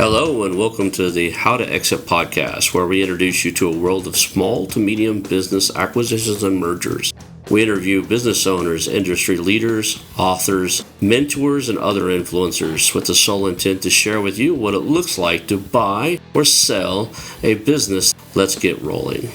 Hello and welcome to the How2Exit Podcast, where we introduce you to a world of small to medium business acquisitions and mergers. We interview business owners, industry leaders, authors, mentors, and other influencers with the sole intent to share with you what it looks like to buy or sell a business. Let's get rolling.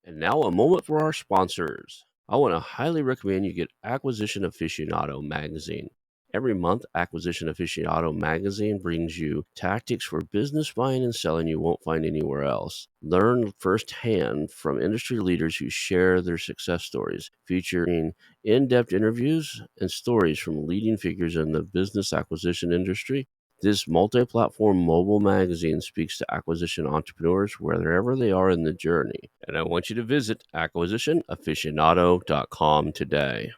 And now a moment for our sponsors. I want to highly recommend you get Acquisition Aficionado magazine. Every month, Acquisition Aficionado magazine brings you tactics for business buying and selling you won't find anywhere else. Learn firsthand from industry leaders who share their success stories, featuring in-depth interviews and stories from leading figures in the business acquisition industry. This multi-platform mobile magazine speaks to acquisition entrepreneurs wherever they are in the journey. And I want you to visit acquisitionaficionado.com today.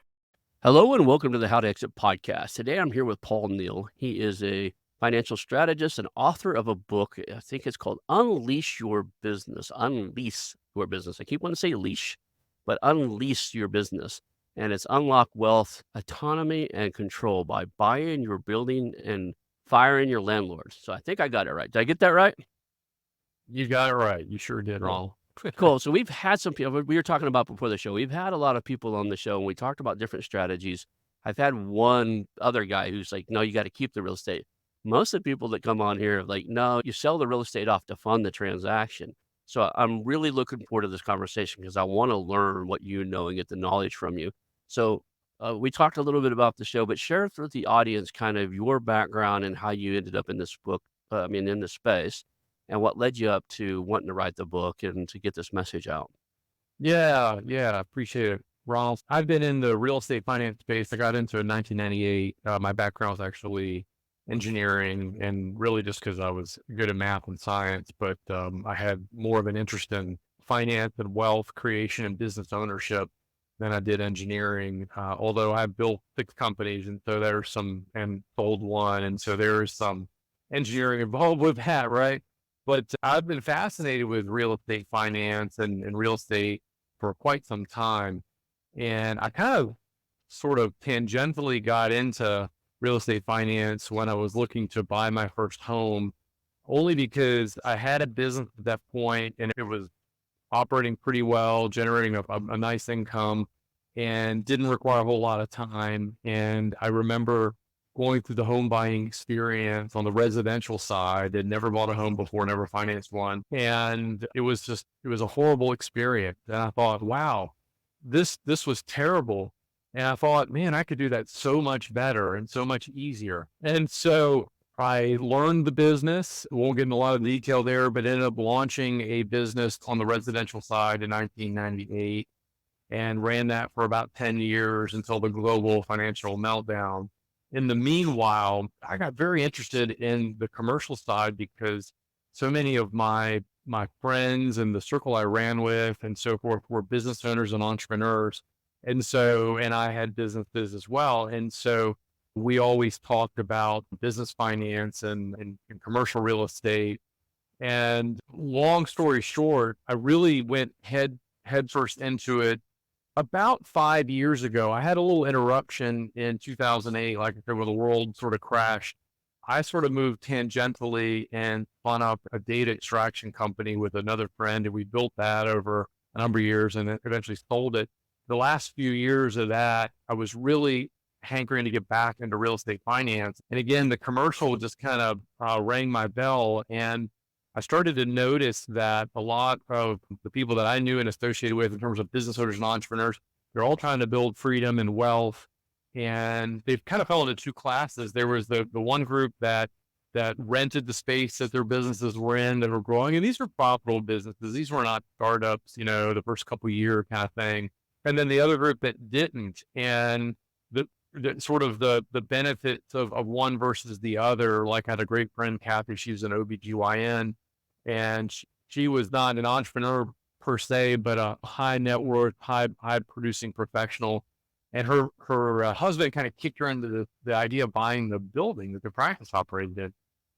Hello and welcome to the How2Exit Podcast. Today I'm here with Paul Neal. He is a financial strategist and author of a book. I think it's called Unlease Your Business. Unlease Your Business. I keep wanting to say leash, but unlease your business. And it's Unlock Wealth, Autonomy, and Control by buying your building and firing your landlords. So I think I got it right. Did I get that right? You got it right. You sure did, Ronald. Cool. So we've had some people, we were talking about before the show, we've had a lot of people on the show and we talked about different strategies. I've had one other guy who's like, no, you got to keep the real estate. Most of the people that come on here are like, no, you sell the real estate off to fund the transaction. So I'm really looking forward to this conversation because I want to learn what you know and get the knowledge from you. So we talked a little bit about the show, but share with the audience kind of your background and how you ended up in this book, in this space, and what led you up to wanting to write the book and to get this message out. Yeah, I appreciate it, Ronald. I've been in the real estate finance space. I got into it in 1998. My background was actually engineering, and really just because I was good at math and science, but I had more of an interest in finance and wealth creation and business ownership than I did engineering, although I built 6 companies, and so there's some, and sold one, and so there's some engineering involved with that, right? But I've been fascinated with real estate finance and real estate for quite some time. And I kind of sort of tangentially got into real estate finance when I was looking to buy my first home, only because I had a business at that point and it was operating pretty well, generating a nice income, and didn't require a whole lot of time. And I remember going through the home buying experience on the residential side. Had never bought a home before, never financed one. And it was a horrible experience. And I thought, wow, this was terrible. And I thought, man, I could do that so much better and so much easier. And so I learned the business. Won't get into a lot of detail there, but ended up launching a business on the residential side in 1998 and ran that for about 10 years until the global financial meltdown. In the meanwhile, I got very interested in the commercial side because so many of my friends and the circle I ran with and so forth were business owners and entrepreneurs. And I had businesses as well. And so we always talked about business finance and commercial real estate. And long story short, I really went head first into it. About 5 years ago, I had a little interruption in 2008, like I said, where the world sort of crashed. I sort of moved tangentially and spun up a data extraction company with another friend, and we built that over a number of years and then eventually sold it. The last few years of that, I was really hankering to get back into real estate finance. And again, the commercial just kind of rang my bell. And I started to notice that a lot of the people that I knew and associated with in terms of business owners and entrepreneurs, they're all trying to build freedom and wealth. And they've kind of fell into 2 classes. There was the one group that rented the space that their businesses were in that were growing. And these were profitable businesses. These were not startups, the first couple of year kind of thing. And then the other group that didn't. And the sort of the benefits of one versus the other. Like I had a great friend, Kathy, she was an OBGYN. And she was not an entrepreneur per se, but a high net worth, high producing professional. And her husband kind of kicked her into the idea of buying the building that the practice operated in.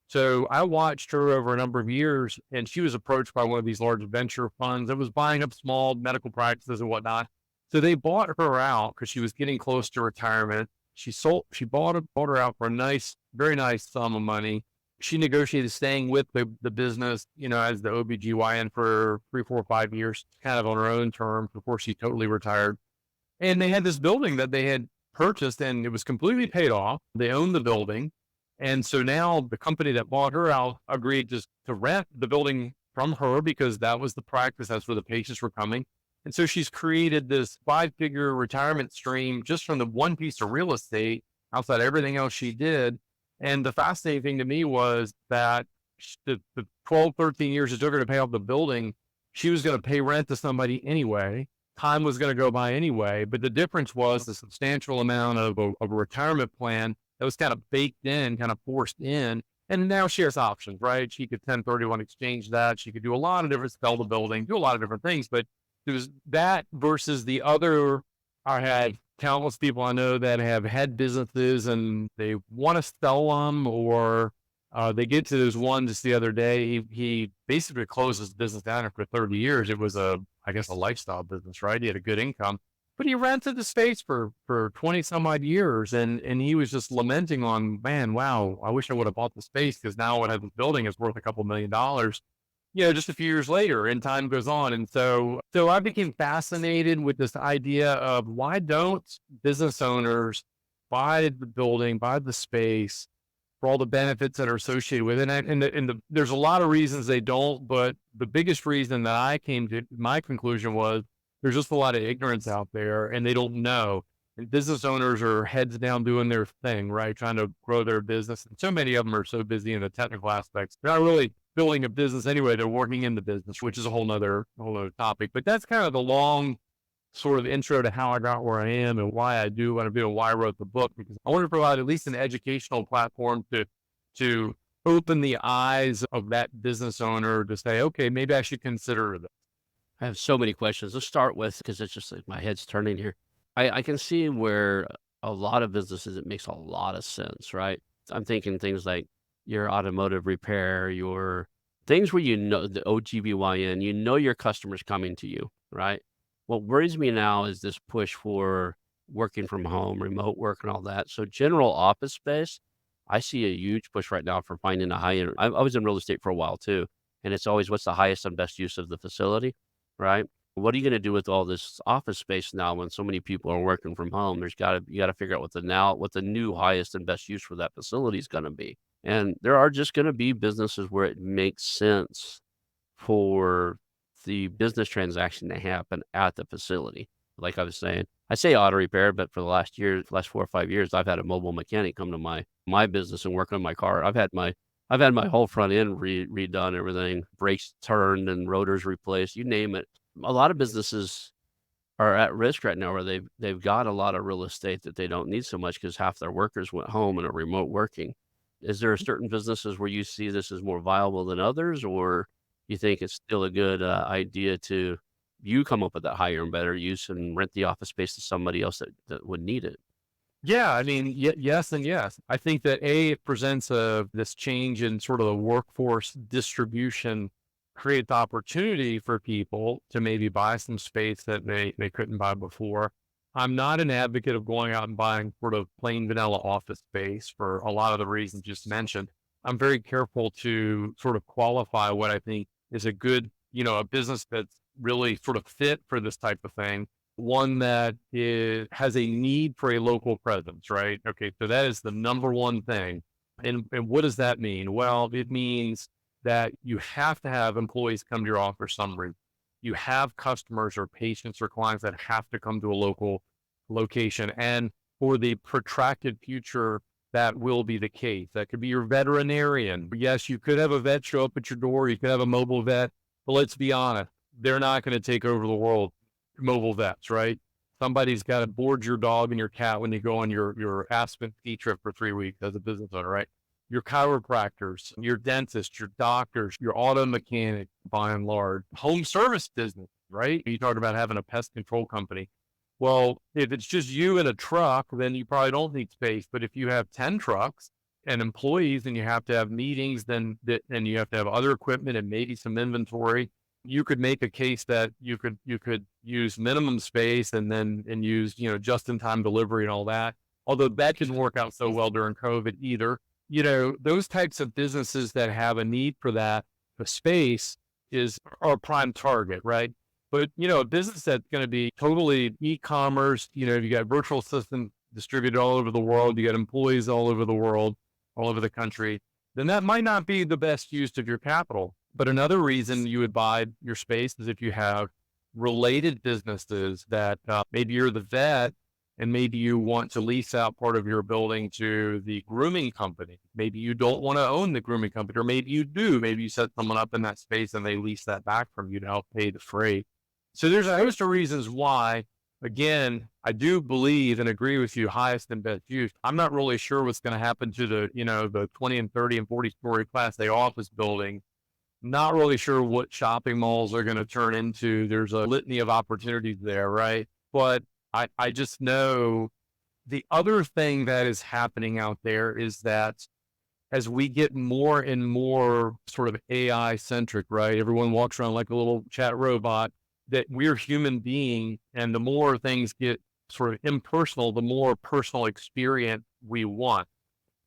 So I watched her over a number of years, and she was approached by one of these large venture funds that was buying up small medical practices and whatnot. So they bought her out because she was getting close to retirement. She bought her out for a nice, very nice sum of money. She negotiated staying with the business, as the OBGYN for 3, 4, 5 years, kind of on her own terms before she totally retired. And they had this building that they had purchased and it was completely paid off. They owned the building. And so now the company that bought her out agreed just to rent the building from her because that was the practice. That's where the patients were coming. And so she's created this 5-figure retirement stream just from the one piece of real estate outside everything else she did. And the fascinating thing to me was that the 12, 13 years it took her to pay off the building, she was going to pay rent to somebody anyway. Time was going to go by anyway. But the difference was the substantial amount of a retirement plan that was kind of baked in, kind of forced in. And now she has options, right? She could 1031 exchange that. She could do a lot of different, sell the building, do a lot of different things. But there was that versus the other. I had countless people I know that have had businesses and they want to sell them, or they get to this one just the other day. He basically closed his business down after 30 years. It was I guess a lifestyle business, right? He had a good income, but he rented the space for 20 some odd years. And he was just lamenting on, man, wow, I wish I would have bought the space because now what I have this building is worth a couple $1 million, just a few years later, and time goes on. And so I became fascinated with this idea of why don't business owners buy the building, buy the space for all the benefits that are associated with it. And there's a lot of reasons they don't, but the biggest reason that I came to my conclusion was there's just a lot of ignorance out there and they don't know. And business owners are heads down doing their thing, right? Trying to grow their business. And so many of them are so busy in the technical aspects. They're not really building a business anyway. They're working in the business, which is a whole nother topic. But that's kind of the long sort of intro to how I got where I am and why I do what I do and why I wrote the book, because I want to provide at least an educational platform to open the eyes of that business owner to say, okay, maybe I should consider this. I have so many questions. Let's start with, because it's just like my head's turning here. I can see where a lot of businesses, it makes a lot of sense, right? I'm thinking things like your automotive repair, your things where the OGBYN, your customer's coming to you, right? What worries me now is this push for working from home, remote work and all that. So general office space, I see a huge push right now for finding a high end. I was in real estate for a while too. And it's always what's the highest and best use of the facility, right? What are you going to do with all this office space now when so many people are working from home? You got to figure out what the new highest and best use for that facility is going to be. And there are just going to be businesses where it makes sense for the business transaction to happen at the facility. Like I was saying, I say auto repair, but for the last 4 or 5 years, I've had a mobile mechanic come to my business and work on my car. I've had my whole front end redone, everything, brakes turned and rotors replaced, you name it. A lot of businesses are at risk right now where they've got a lot of real estate that they don't need so much because half their workers went home and are remote working. Is there certain businesses where you see this as more viable than others, or you think it's still a good idea to come up with that higher and better use and rent the office space to somebody else that would need it? Yeah, I mean, yes and yes. I think that it presents this change in sort of the workforce distribution, creates opportunity for people to maybe buy some space that they couldn't buy before. I'm not an advocate of going out and buying sort of plain vanilla office space for a lot of the reasons just mentioned. I'm very careful to sort of qualify what I think is a good, a business that's really sort of fit for this type of thing. One that has a need for a local presence, right? Okay, so that is the number one thing. And what does that mean? Well, it means that you have to have employees come to your office for some reason. You have customers or patients or clients that have to come to a local location. And for the protracted future, that will be the case. That could be your veterinarian. Yes, you could have a vet show up at your door. You could have a mobile vet, but let's be honest, they're not going to take over the world. Mobile vets, right? Somebody's got to board your dog and your cat when you go on your Aspen ski trip for 3 weeks as a business owner, right? Your chiropractors, your dentists, your doctors, your auto mechanic, by and large, home service business, right? You talked about having a pest control company. Well, if it's just you and a truck, then you probably don't need space. But if you have 10 trucks and employees and you have to have meetings, and you have to have other equipment and maybe some inventory, you could make a case that you could use minimum space and use, just in time delivery and all that. although that didn't work out so well during COVID either. Those types of businesses that have a need for that, the space is our prime target, right? But, a business that's going to be totally e-commerce, you got virtual assistants distributed all over the world, you got employees all over the world, all over the country, then that might not be the best use of your capital. But another reason you would buy your space is if you have related businesses that maybe you're the vet and maybe you want to lease out part of your building to the grooming company. Maybe you don't want to own the grooming company, or maybe you do. Maybe you set someone up in that space and they lease that back from you to help pay the freight. So there's a host of reasons why. Again, I do believe and agree with you, highest and best use. I'm not really sure what's going to happen to the 20 and 30 and 40-story Class A office building. Not really sure what shopping malls are going to turn into. There's a litany of opportunities there, right? But I just know the other thing that is happening out there is that as we get more and more sort of AI centric, right? Everyone walks around like a little chat robot, that we're human beings. And the more things get sort of impersonal, the more personal experience we want.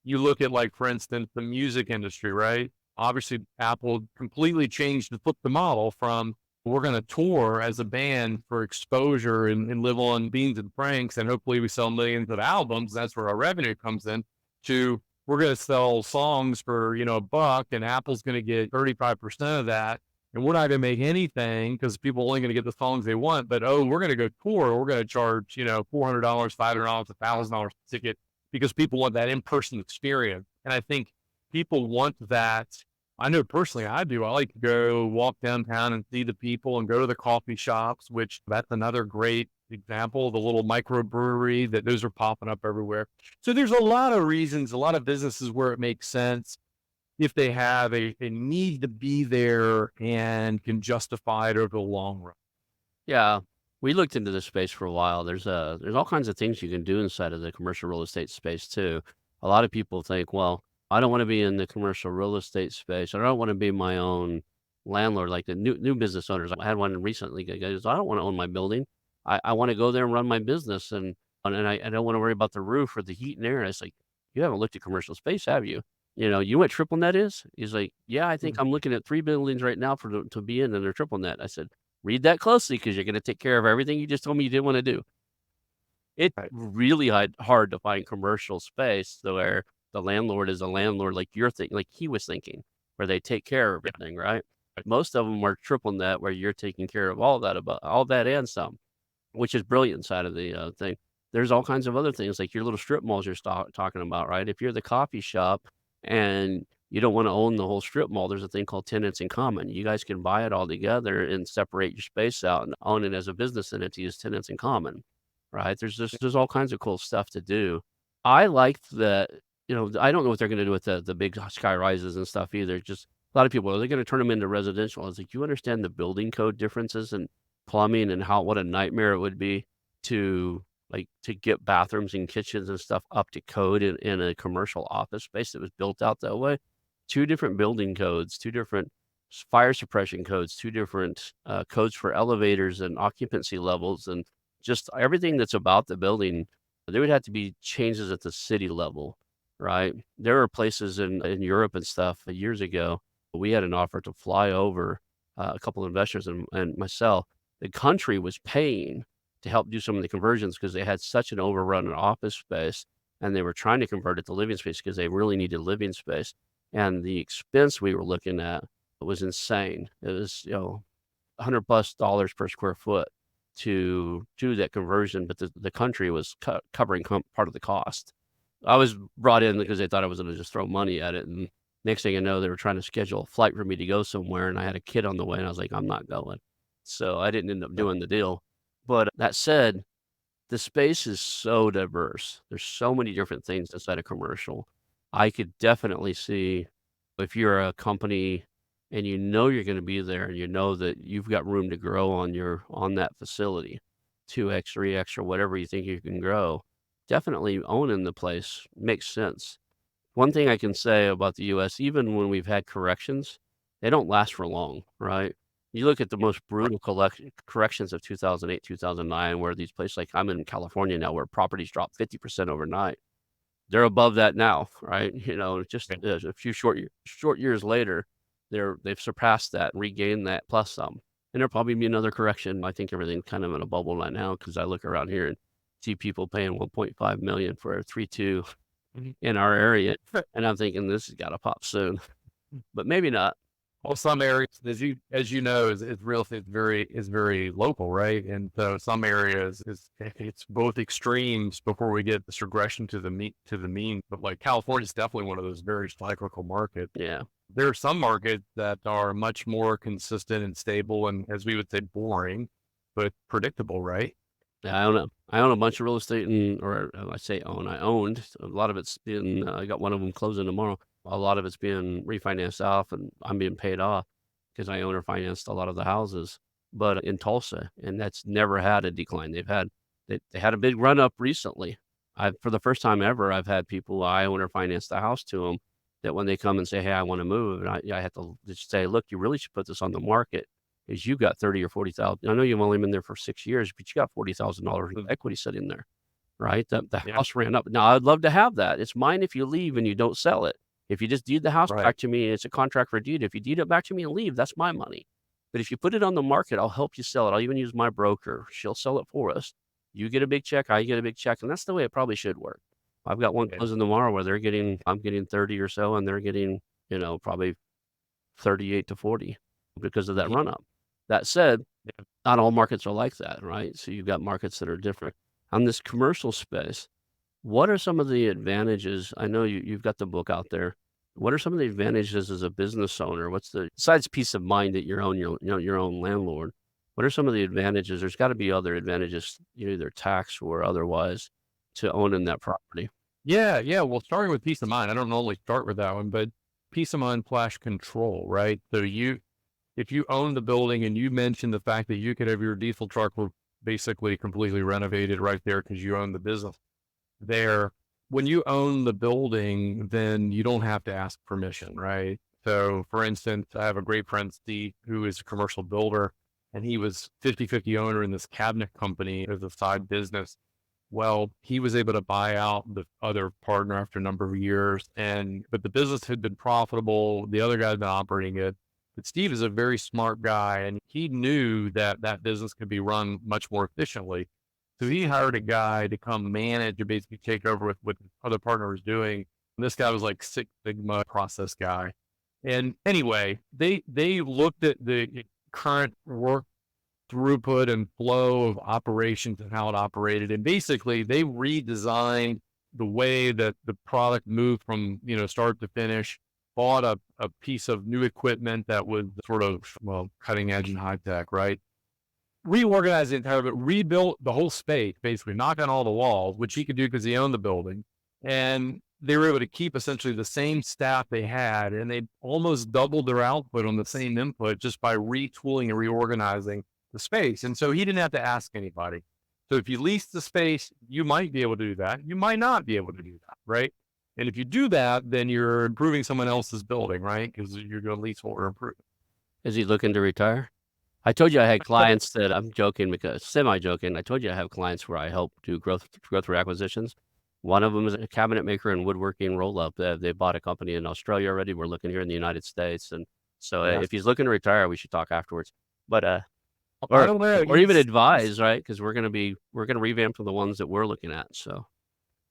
You look at, like, for instance, the music industry, right? Obviously, Apple completely changed the flip the model from we're going to tour as a band for exposure and live on beans and franks, and hopefully we sell millions of albums. That's where our revenue comes in. To we're going to sell songs for $1, and Apple's going to get 35% of that, and we're not going to make anything because people are only going to get the songs they want. But we're going to go tour. We're going to charge $400, $500, $1,000 a ticket because people want that in-person experience. And I think people want that. I know personally I do. I like to go walk downtown and see the people and go to the coffee shops, which that's another great example, the little microbrewery that those are popping up everywhere. So there's a lot of reasons, a lot of businesses where it makes sense if they have a need to be there and can justify it over the long run. Yeah, we looked into this space for a while. There's all kinds of things you can do inside of the commercial real estate space too. A lot of people think, well, I don't want to be in the commercial real estate space. I don't want to be my own landlord, like the new business owners. I had one recently. Guy goes, I don't want to own my building. I want to go there and run my business, and I don't want to worry about the roof or the heat and air. And it's like, you haven't looked at commercial space, have you? You know what triple net is? He's like, yeah, I think I'm looking at 3 buildings right now to be in, and they're triple net. I said, read that closely because you're going to take care of everything you just told me you didn't want to do. It's Right. really hard to find commercial space where the landlord is a landlord like like he was thinking, where they take care of Yeah. everything, right? Right. Most of them are triple net where you're taking care of all that and some, which is brilliant side of the thing. There's all kinds of other things like your little strip malls you're talking about, right? If you're the coffee shop and you don't want to own the whole strip mall, there's a thing called tenants in common. You guys can buy it all together and separate your space out and own it as a business entity as tenants in common, right? There's all kinds of cool stuff to do. I like that, I don't know what they're going to do with the big sky rises and stuff either. Just a lot of people, are they going to turn them into residential? I was like, you understand the building code differences and plumbing and what a nightmare it would be to to get bathrooms and kitchens and stuff up to code in a commercial office space that was built out that way. 2 different building codes, 2 different fire suppression codes, 2 different codes for elevators and occupancy levels, and just everything that's about the building. There would have to be changes at the city level, right? There are places in Europe and stuff years ago. We had an offer to fly over, a couple of investors and myself. The country was paying to help do some of the conversions because they had such an overrun in office space, and they were trying to convert it to living space because they really needed living space. And the expense we were looking at was insane. It was, $100+ per square foot to do that conversion, but the country was covering part of the cost. I was brought in because they thought I was going to just throw money at it, and next thing you know, they were trying to schedule a flight for me to go somewhere, and I had a kid on the way, and I was like, I'm not going. So I didn't end up doing the deal. But that said, the space is so diverse. There's so many different things inside a commercial. I could definitely see if you're a company and you're going to be there and you know that you've got room to grow on that facility, 2x, 3x, or whatever you think you can grow, definitely owning the place makes sense. One thing I can say about the US, even when we've had corrections, they don't last for long, right? You look at the most brutal corrections of 2008, 2009, where these places like I'm in California now, where properties dropped 50% overnight. They're above that now, right? Just Yeah. a few short years later, they've surpassed that, regained that plus some. And there'll probably be another correction. I think everything's kind of in a bubble right now because I look around here and see people paying 1.5 million for a 3.2 Mhm. in our area, and I'm thinking this has got to pop soon, but maybe not. Well, some areas, as you know, is real estate is very local, right? And so some areas it's both extremes before we get this regression to the mean. But like California is definitely one of those very cyclical markets. Yeah. There are some markets that are much more consistent and stable, and as we would say, boring, but predictable, right? Yeah, I don't know. I own a bunch of real estate, or I say own. I owned a lot of it's been. I got one of them closing tomorrow. A lot of it's being refinanced off, and I'm being paid off because I own or financed a lot of the houses. But in Tulsa, and that's never had a decline. They had a big run up recently. For the first time ever, I've had people I own or finance the house to them that when they come and say, "Hey, I want to move," and I have to just say, "Look, you really should put this on the market." Is you got 30 or 40,000. I know you've only been there for 6 years, but you got $40,000 of equity sitting there, right? The Yeah, house ran up. Now, I'd love to have that. It's mine if you leave and you don't sell it. If you just deed the house right. back to me, it's a contract for deed. If you deed it back to me and leave, that's my money. But if you put it on the market, I'll help you sell it. I'll even use my broker. She'll sell it for us. You get a big check, I get a big check, and that's the way it probably should work. I've got one And closing tomorrow where I'm getting 30 or so, and they're getting, probably 38 to 40 because of that yeah, run up. That said, yeah. not all markets are like that, right? So you've got markets that are different. On this commercial space, what are some of the advantages? I know you've got the book out there. What are some of the advantages as a business owner? Besides peace of mind that you're your own landlord, what are some of the advantages? There's got to be other advantages, either tax or otherwise, to owning that property. Yeah, yeah. Well, starting with peace of mind, I don't normally start with that one, but peace of mind slash control, right? So if you own the building and you mentioned the fact that you could have your diesel truck basically completely renovated right there because you own the business there. When you own the building, then you don't have to ask permission, right? So for instance, I have a great friend, Steve, who is a commercial builder, and he was 50-50 owner in this cabinet company as a side business. Well, he was able to buy out the other partner after a number of years, but the business had been profitable. The other guy had been operating it. But Steve is a very smart guy, and he knew that that business could be run much more efficiently. So he hired a guy to come manage and basically take over with what the other partner was doing. And this guy was like Six Sigma process guy. And anyway, they looked at the current work throughput and flow of operations and how it operated. And basically they redesigned the way that the product moved from, start to finish, bought a piece of new equipment that was sort of, well, cutting edge and high tech, right? Reorganized the entire, but rebuilt the whole space, basically knocked down all the walls, which he could do because he owned the building. And they were able to keep essentially the same staff they had, and they almost doubled their output on the same input just by retooling and reorganizing the space. And so he didn't have to ask anybody. So if you lease the space, you might be able to do that. You might not be able to do that, right? And if you do that, then you're improving someone else's building, right? Because you're going to lease or improve. Is he looking to retire? I told you I had clients that I'm joking because semi-joking. I told you I have clients where I help do growth through acquisitions. One of them is a cabinet maker and woodworking roll-up. They bought a company in Australia already. We're looking here in the United States, and so Yeah. if he's looking to retire, we should talk afterwards. But I or don't know. or even advise, right? Because we're gonna revamp from the ones that we're looking at. So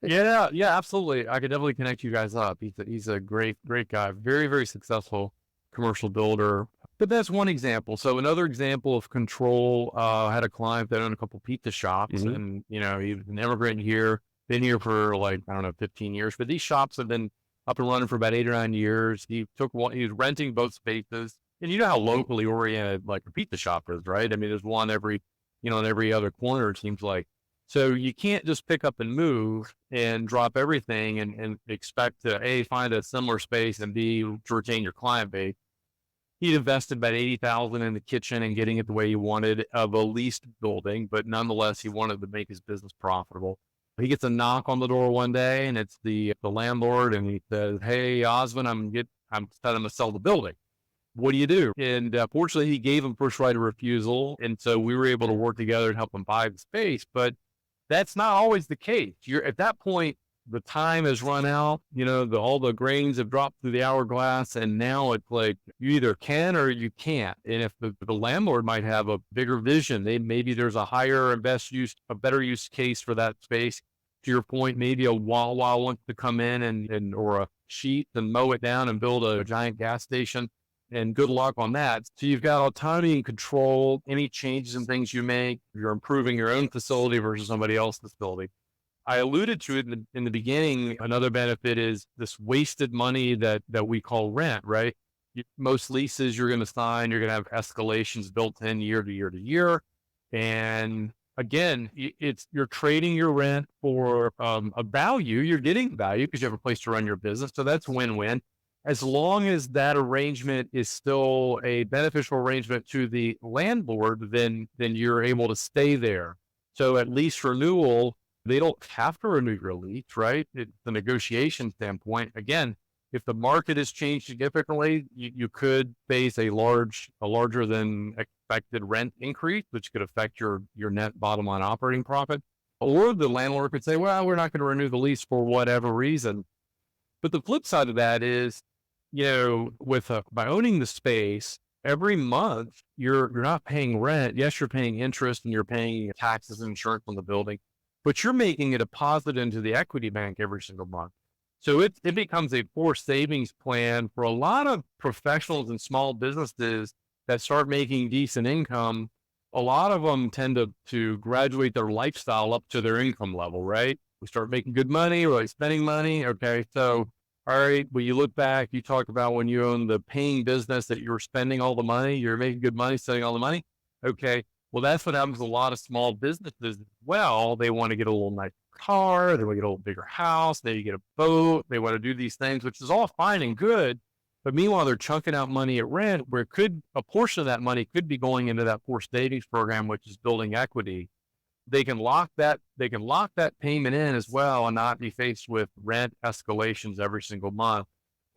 Yeah, yeah, absolutely. I could definitely connect you guys up. He's a great guy. Very, very successful commercial builder. But that's one example. So another example of control, I had a client that owned a couple pizza shops, mhm. and he was an immigrant here, been here for like, I don't know, 15 years. But these shops have been up and running for about 8 or 9 years. He was renting both spaces. And you know how locally oriented like a pizza shop is, right? I mean, there's one in every other corner, it seems like. So you can't just pick up and move and drop everything and expect to A, find a similar space, and B, to retain your client base. He invested about 80,000 in the kitchen and getting it the way he wanted of a leased building, but nonetheless, he wanted to make his business profitable. He gets a knock on the door one day, and it's the landlord, and he says, "Hey, Osmond, I'm telling him to sell the building." what do you do? And fortunately, he gave him first right of refusal. And so we were able to work together and help him buy the space. But that's not always the case. You're at that point, the time has run out, all the grains have dropped through the hourglass. And now it's like you either can or you can't. And if the landlord might have a bigger vision, maybe there's a higher and a better use case for that space. To your point, maybe a Wawa wants to come in and or a Sheet and mow it down and build a giant gas station. And good luck on that. So you've got autonomy and control. Any changes in things you make, you're improving your own facility versus somebody else's facility. I alluded to it in the beginning. Another benefit is this wasted money that we call rent, right? Most leases you're going to sign, you're going to have escalations built in year to year to year. And again, you're trading your rent for a value. You're getting value because you have a place to run your business. So that's win-win. As long as that arrangement is still a beneficial arrangement to the landlord, then you're able to stay there. So at lease renewal, they don't have to renew your lease, right? The negotiation standpoint, again, if the market has changed significantly, you could face a larger than expected rent increase, which could affect your net bottom line operating profit. Or the landlord could say, well, we're not going to renew the lease for whatever reason. But the flip side of that is, by owning the space, every month you're not paying rent. Yes, you're paying interest and you're paying taxes and insurance on the building, but you're making a deposit into the equity bank every single month. So it becomes a forced savings plan for a lot of professionals and small businesses that start making decent income. A lot of them tend to graduate their lifestyle up to their income level, right? We start making good money, we're like spending money. Okay. So, all right, well, you look back, you talk about when you own the paying business that you were spending all the money, you're making good money, spending all the money. Okay. Well, that's what happens with a lot of small businesses as well. They want to get a little nice car, they want to get a little bigger house, they get a boat, they want to do these things, which is all fine and good. But meanwhile, they're chunking out money at rent where a portion of that money could be going into that forced savings program, which is building equity. They can lock that payment in as well and not be faced with rent escalations every single month.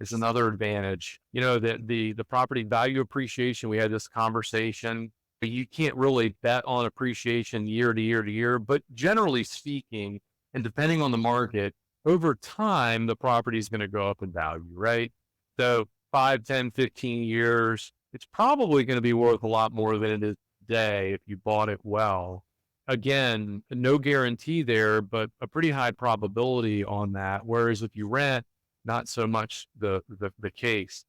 Is another advantage. The property value appreciation, we had this conversation. You can't really bet on appreciation year to year to year, but generally speaking, and depending on the market, over time, the property is going to go up in value, right? So 5, 10, 15 years, it's probably going to be worth a lot more than it is today if you bought it well. Again, no guarantee there, but a pretty high probability on that. Whereas if you rent, not so much the case.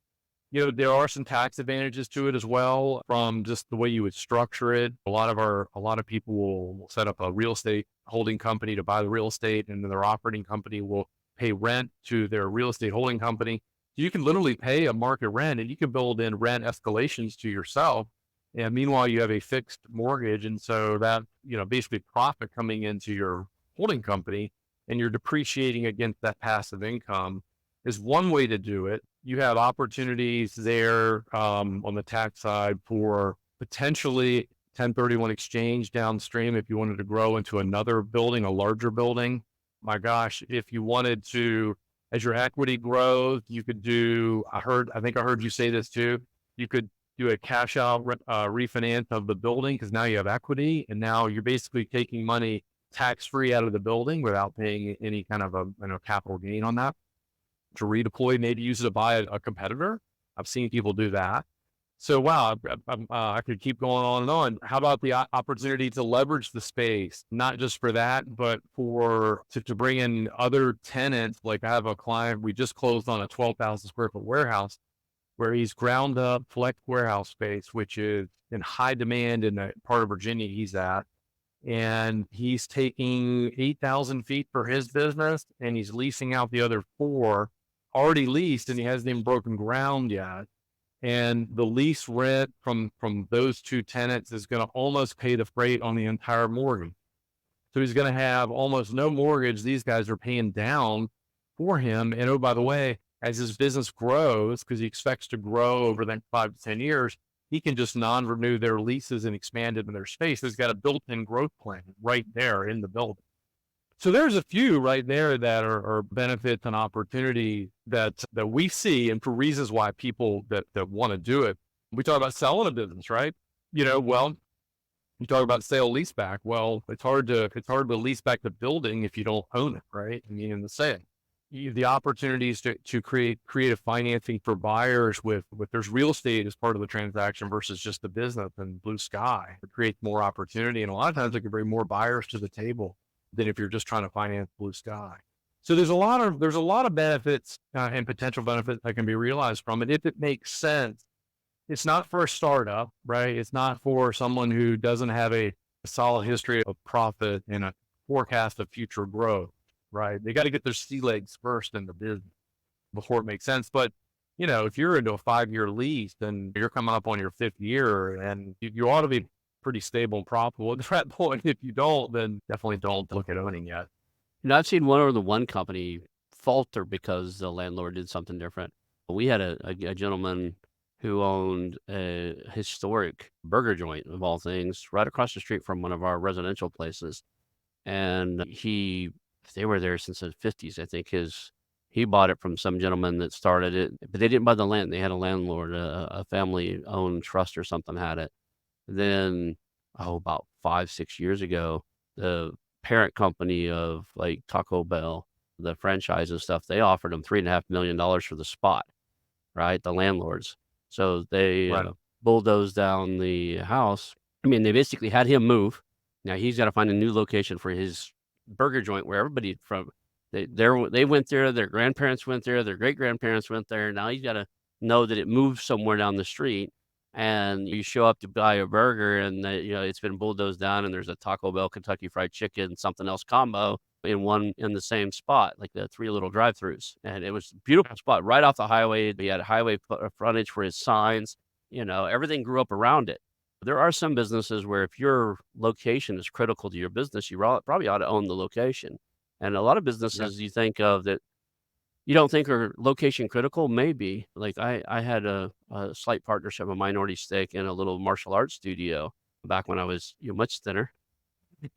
There are some tax advantages to it as well from just the way you would structure it. A lot of people will set up a real estate holding company to buy the real estate, and then their operating company will pay rent to their real estate holding company. You can literally pay a market rent and you can build in rent escalations to yourself. And meanwhile, you have a fixed mortgage. And so that, basically profit coming into your holding company and you're depreciating against that passive income is one way to do it. You have opportunities there on the tax side for potentially 1031 exchange downstream if you wanted to grow into another building, a larger building. My gosh, if you wanted to, as your equity grows, you could do, I think I heard you say this too, you could do a cash out refinance of the building because now you have equity and now you're basically taking money tax-free out of the building without paying any kind of a capital gain on that to redeploy, maybe use it to buy a competitor. I've seen people do that. So, wow, I could keep going on and on. How about the opportunity to leverage the space, not just for that, but to bring in other tenants? Like I have a client, we just closed on a 12,000 square foot warehouse where he's ground up flex warehouse space, which is in high demand in the part of Virginia he's at. And he's taking 8,000 feet for his business and he's leasing out the other 4 already leased and he hasn't even broken ground yet. And the lease rent from those 2 tenants is going to almost pay the freight on the entire mortgage. So he's going to have almost no mortgage. These guys are paying down for him. And oh, by the way, as his business grows, because he expects to grow over the next 5 to 10 years, he can just non-renew their leases and expand into their space. He's got a built-in growth plan right there in the building. So there's a few right there that are benefits and opportunity that we see, and for reasons why people that want to do it. We talk about selling a business, right? Well, you talk about sale leaseback. Well, it's hard to lease back the building if you don't own it, right? I mean, in the sale, the opportunities to create creative financing for buyers with there's real estate as part of the transaction versus just the business and blue sky. It creates more opportunity, and a lot of times it can bring more buyers to the table than if you're just trying to finance blue sky. So there's a lot of benefits and potential benefits that can be realized from it if it makes sense. It's not for a startup, right? It's not for someone who doesn't have a solid history of profit and a forecast of future growth, right? They got to get their sea legs first in the business before it makes sense. But, if you're into a 5-year lease, then you're coming up on your 5th year and you ought to be pretty stable and profitable at that point. If you don't, then definitely don't look at owning yet. I've seen one company falter because the landlord did something different. We had a gentleman who owned a historic burger joint, of all things, right across the street from one of our residential places. And they were there since the 50s. I think he bought it from some gentleman that started it, but they didn't buy the land. They had a landlord, a family-owned trust or something had it. Then, about 5, 6 years ago, the parent company of like Taco Bell, the franchise and stuff, they offered him $3.5 million for the spot, right? The landlords. So they Right. bulldozed down the house. I mean, they basically had him move. Now he's got to find a new location for his burger joint where everybody from they went there, their grandparents went there, their great grandparents went there. Now he's got to know that it moved somewhere down the street. And you show up to buy a burger, and it's been bulldozed down, and there's a Taco Bell, Kentucky Fried Chicken, something else combo in the same spot, like the 3 little drive-throughs, and it was a beautiful spot right off the highway. He had highway frontage for his signs, everything grew up around it. There are some businesses where if your location is critical to your business, you probably ought to own the location, and a lot of Yeah. businesses you think of that you don't think are location critical, maybe. Like I had a slight partnership, a minority stake in a little martial arts studio back when I was much thinner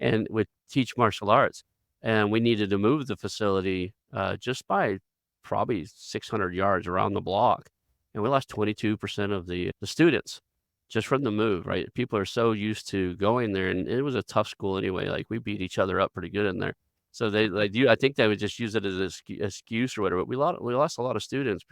and would teach martial arts. And we needed to move the facility just by probably 600 yards around the block. And we lost 22% of the students just from the move, right? People are so used to going there, and it was a tough school anyway. Like we beat each other up pretty good in there. So I think they would just use it as an excuse or whatever. But we lost a lot of students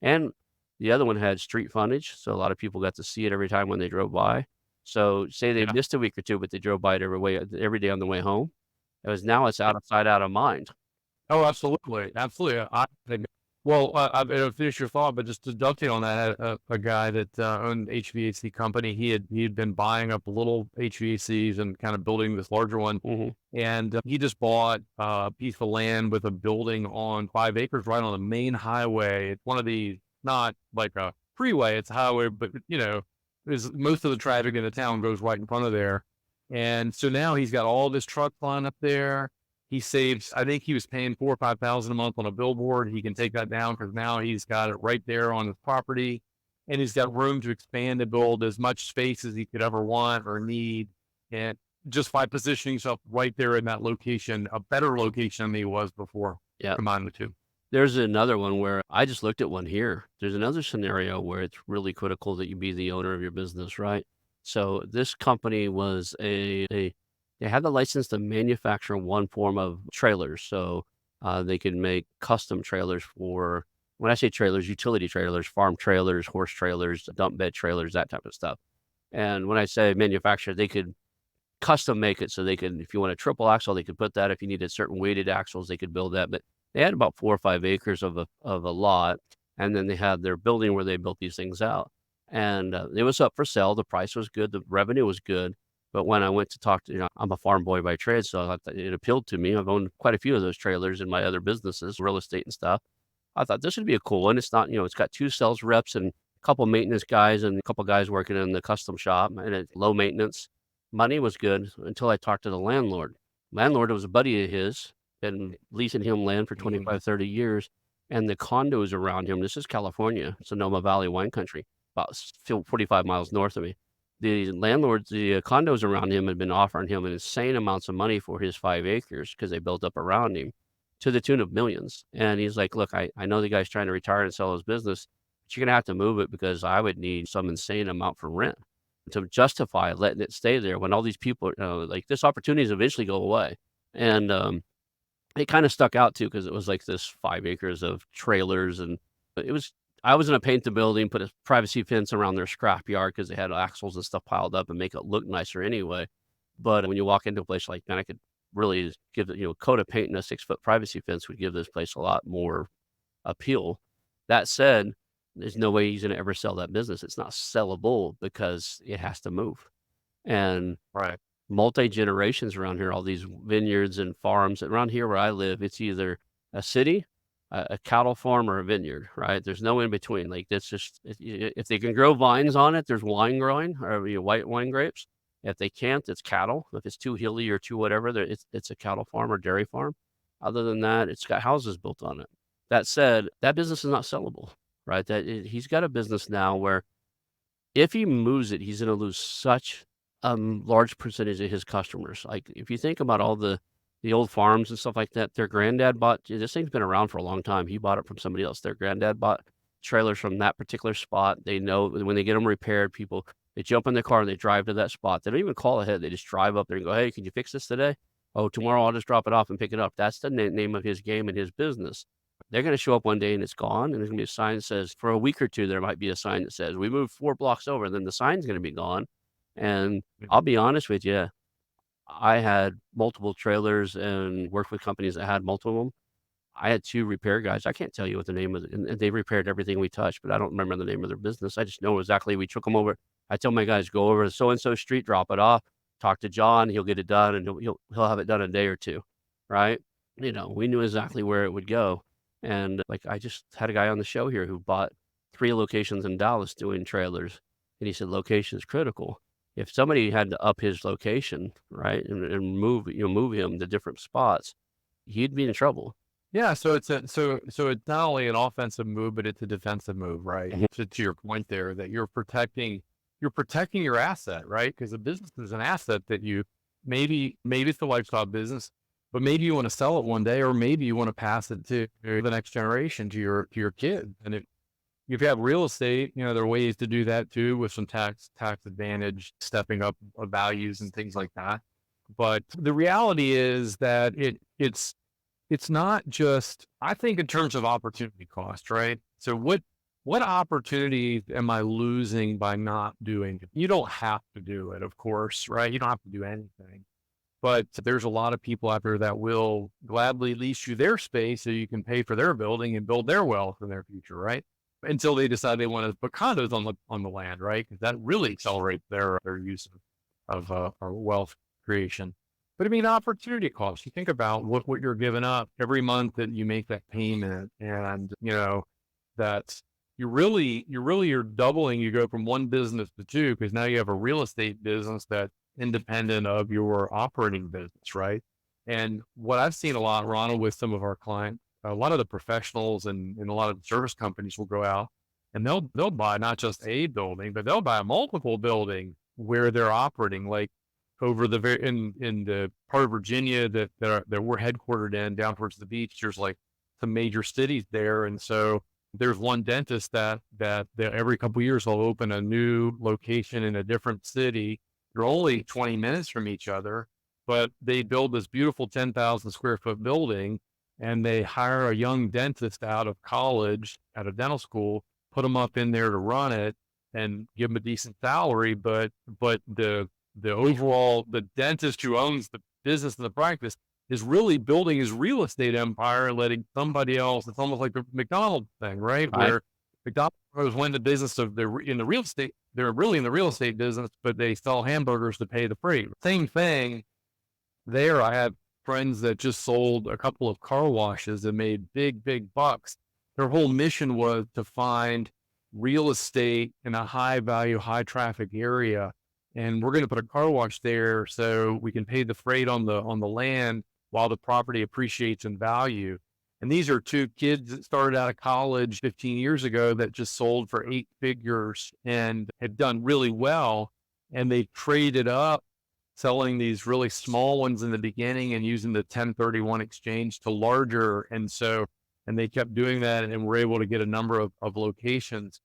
and the other one had street frontage, so a lot of people got to see it every time when they drove by. So say they Yeah. missed a week or 2, but they drove by it every day on the way home. Now it's out of sight, out of mind. Oh, absolutely, absolutely. I think. Well, finish your thought, but just to dovetail on that, I had a guy that owned an HVAC company. He had been buying up little HVACs and kind of building this larger one, Mhm. and he just bought a piece of land with a building on 5 acres right on the main highway. It's one of these, not like a freeway; it's a highway, but is most of the traffic in the town goes right in front of there, and so now he's got all this truck line up there. He saves, I think he was paying 4 or 5,000 a month on a billboard. He can take that down because now he's got it right there on his property, and he's got room to expand and build as much space as he could ever want or need. And just by positioning himself right there in that location, a better location than he was before, Yeah. combine the two. There's another one where I just looked at one here. There's another scenario where it's really critical that you be the owner of your business, right? So this company was they had the license to manufacture one form of trailers. So they could make custom trailers for, when I say trailers, utility trailers, farm trailers, horse trailers, dump bed trailers, that type of stuff. And when I say manufacture, they could custom make it so they could, if you want a triple axle, they could put that. If you needed certain weighted axles, they could build that. But they had about 4 or 5 acres of a lot, and then they had their building where they built these things out. And it was up for sale. The price was good. The revenue was good. But when I went to talk to, I'm a farm boy by trade, so I thought that it appealed to me. I've owned quite a few of those trailers in my other businesses, real estate and stuff. I thought this would be a cool one. It's not, it's got 2 sales reps and a couple maintenance guys and a couple guys working in the custom shop, and it's low maintenance. Money was good until I talked to the landlord. Landlord was a buddy of his, been leasing him land for Mhm. 25, 30 years, and the condos around him, this is California, Sonoma Valley wine country, about 45 miles north of me. The landlords, the condos around him had been offering him an insane amounts of money for his 5 acres because they built up around him to the tune of millions. And he's like, look, I know the guy's trying to retire and sell his business, but you're going to have to move it because I would need some insane amount for rent to justify letting it stay there when all these people, like this opportunities eventually go away. And it kind of stuck out too because it was like this 5 acres of trailers, and it was. I was going to paint the building, put a privacy fence around their scrapyard because they had axles and stuff piled up and make it look nicer anyway. But when you walk into a place like that, I could really give it, coat of paint and a 6-foot privacy fence would give this place a lot more appeal. That said, there's no way he's going to ever sell that business. It's not sellable because it has to move. And Right. multi-generations around here, all these vineyards and farms around here where I live, it's either a city, a cattle farm, or a vineyard, right? There's no in between. Like that's just if they can grow vines on it, there's wine growing or white wine grapes. If they can't, it's cattle. If it's too hilly or too whatever, it's a cattle farm or dairy farm. Other than that, it's got houses built on it. That said, that business is not sellable, right? He's got a business now where if he moves it, he's going to lose such large percentage of his customers. Like if you think about all the old farms and stuff like that, their granddad bought this thing's been around for a long time. He bought it from somebody else. Their granddad bought trailers from that particular spot. They know when they get them repaired, people they jump in their car and they drive to that spot. They don't even call ahead. They just drive up there and go, "Hey, can you fix this today?" "Oh, tomorrow I'll just drop it off and pick it up." That's the name of his game and his business. They're going to show up one day and it's gone. And there's going to be a sign that says, for a week or two, there might be a sign that says, "We moved 4 blocks over." And then the sign's going to be gone. And I'll be honest with you, I had multiple trailers and worked with companies that had multiple of them. I had 2 repair guys. I can't tell you what the name of it, and they repaired everything we touched, but I don't remember the name of their business. I just know exactly we took them over. I tell my guys, "Go over to so and so street, drop it off, talk to John, he'll get it done, and he'll have it done in a day or 2." Right? We knew exactly where it would go. And like I just had a guy on the show here who bought 3 locations in Dallas doing trailers, and he said location is critical. If somebody had to up his location, right, and move him to different spots, he'd be in trouble. Yeah, so it's not only an offensive move, but it's a defensive move, right? Mhm. To your point there, that you're protecting your asset, right? Because a business is an asset that you maybe it's the lifestyle business, but maybe you want to sell it one day, or maybe you want to pass it to the next generation, to your kid. And if you have real estate, there are ways to do that too, with some tax advantage, stepping up of values and things like that. But the reality is that it's not just, I think, in terms of opportunity cost, right? So what opportunity am I losing by not doing it? You don't have to do it, of course, right? You don't have to do anything. But there's a lot of people out there that will gladly lease you their space so you can pay for their building and build their wealth in their future, right? Until they decide they want to put condos on the land, right? Because that really accelerates their use of our wealth creation. But I mean, opportunity cost. You think about what you're giving up every month that you make that payment, and that you're doubling. You go from one business to 2 because now you have a real estate business that's independent of your operating business, right? And what I've seen a lot, Ronald, with some of our clients, a lot of the professionals and a lot of the service companies will go out and they'll buy not just a building, but they'll buy a multiple building where they're operating, like over in the part of Virginia that we're headquartered in, down towards the beach. There's like some major cities there, and so there's one dentist that every couple of years will open a new location in a different city. They're only 20 minutes from each other, but they build this beautiful 10,000 square foot building, and they hire a young dentist out of college, out of dental school, put them up in there to run it and give them a decent salary. But the dentist who owns the business and the practice is really building his real estate empire and letting somebody else. It's almost like the McDonald's thing, right? Right. Where McDonald's was in the business of in the real estate. They're really in the real estate business, but they sell hamburgers to pay the freight. Same thing there. I have friends that just sold a couple of car washes and made big bucks. Their whole mission was to find real estate in a high value, high traffic area. And we're going to put a car wash there so we can pay the freight on the land while the property appreciates in value. And these are 2 kids that started out of college 15 years ago that just sold for 8 figures and had done really well. And they traded up, selling these really small ones in the beginning and using the 1031 exchange to larger. And they kept doing that and were able to get a number of locations.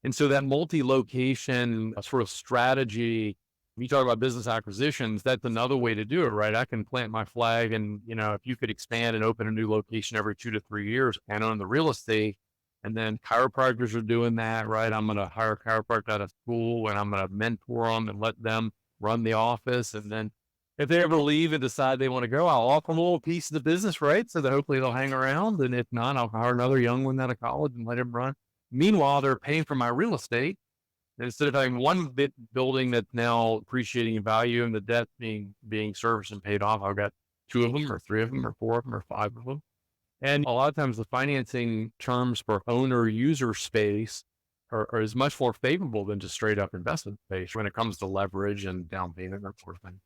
And so that multi-location sort of strategy, when you talk about business acquisitions, that's another way to do it, right? I can plant my flag and, if you could expand and open a new location every 2 to 3 years and own the real estate, and then chiropractors are doing that, right? I'm going to hire a chiropractor out of school and I'm going to mentor them and let them run the office. And then if they ever leave and decide they want to go, I'll offer them a little piece of the business, right? So that hopefully they'll hang around. And if not, I'll hire another young one out of college and let him run. Meanwhile, they're paying for my real estate. And instead of having one building that's now appreciating in value and the debt being serviced and paid off, I've got two of them or three of them or four of them or five of them. And a lot of times the financing terms for owner user space are is much more favorable than just straight up investment space when it comes to leverage and down payment and that sort of thing.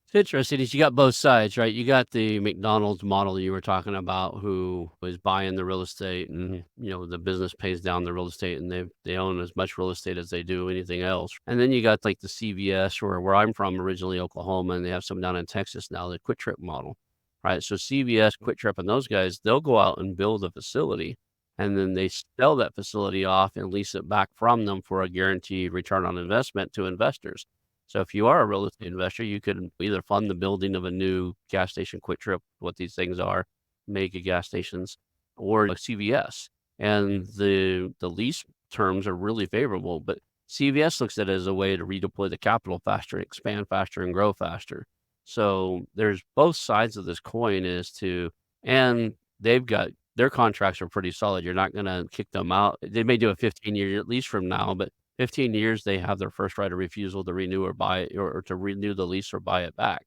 It's interesting is you got both sides, right? You got the McDonald's model you were talking about who was buying the real estate and, the business pays down the real estate and they own as much real estate as they do anything else. And then you got like the CVS or where I'm from originally, Oklahoma, and they have some down in Texas now, the Quick Trip model, right? So CVS, Quick Trip, and those guys, they'll go out and build a facility and then they sell that facility off and lease it back from them for a guaranteed return on investment to investors. So if you are a real estate investor, you could either fund the building of a new gas station, Quick Trip, what these things are, mega gas stations, or a CVS. And the lease terms are really favorable, but CVS looks at it as a way to redeploy the capital faster, expand faster, and grow faster. So there's both sides of this coin and they've got their contracts are pretty solid. You're not going to kick them out. They may do a 15-year lease from now, but 15 years, they have their first right of refusal to renew or buy it or to renew the lease or buy it back.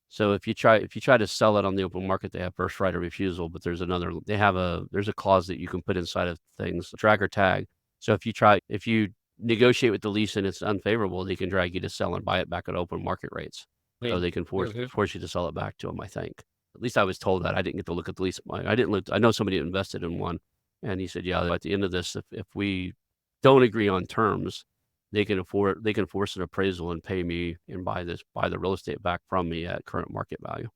So if you try to sell it on the open market, they have first right of refusal, but there's a clause that you can put inside of things, drag or tag. So if you negotiate with the lease and it's unfavorable, they can drag you to sell and buy it back at open market rates. So they can force you to sell it back to them, I think. At least I was told that. I didn't get to look at the lease. I know somebody invested in one, and he said, yeah, at the end of this, if we don't agree on terms, they can force an appraisal and pay me and buy the real estate back from me at current market value.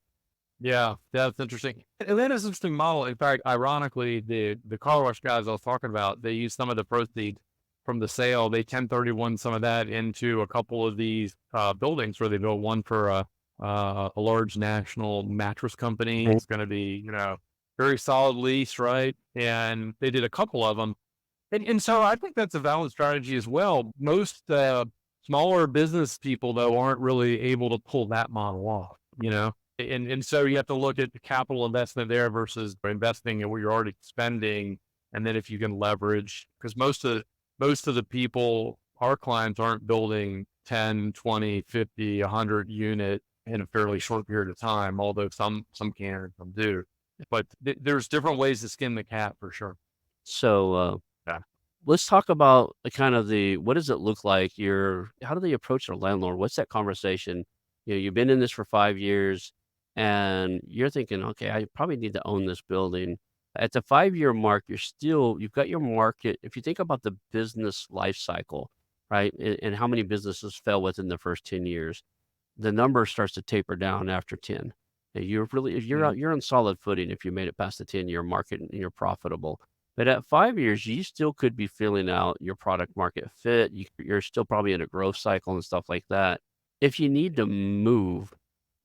Yeah, that's interesting. And that is an interesting model. In fact, ironically, the car wash guys I was talking about, they use some of the proceeds from the sale. They 1031 some of that into a couple of these buildings where they built one for a large national mattress company. It's going to be, very solid lease, right? And they did a couple of them. And so I think that's a valid strategy as well. Most smaller business people, though, aren't really able to pull that model off, And so you have to look at the capital investment there versus investing in what you're already spending. And then if you can leverage, because most of the people, our clients aren't building 10, 20, 50, 100 unit in a fairly short period of time, although some can and some do. But there's different ways to skin the cat for sure. So let's talk about what does it look like? How do they approach their landlord? What's that conversation? You've been in this for 5 years and you're thinking, okay, I probably need to own this building. At the 5-year mark, you've got your market. If you think about the business life cycle, right? And how many businesses fail within the first 10 years, the number starts to taper down after 10. And you're on solid footing if you made it past the 10-year market and you're profitable. But at 5 years, you still could be filling out your product market fit. You're still probably in a growth cycle and stuff like that. If you need to move,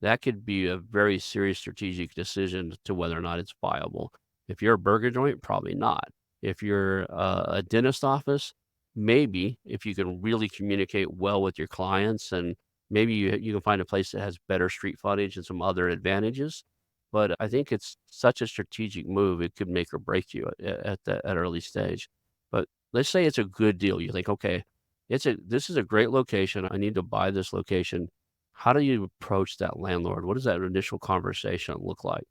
that could be a very serious strategic decision to whether or not it's viable. If you're a burger joint, probably not. If you're a dentist office, maybe if you can really communicate well with your clients and maybe you can find a place that has better street frontage and some other advantages. But I think it's such a strategic move, it could make or break you at early stage. But let's say it's a good deal. You think, okay, this is a great location. I need to buy this location. How do you approach that landlord? What does that initial conversation look like?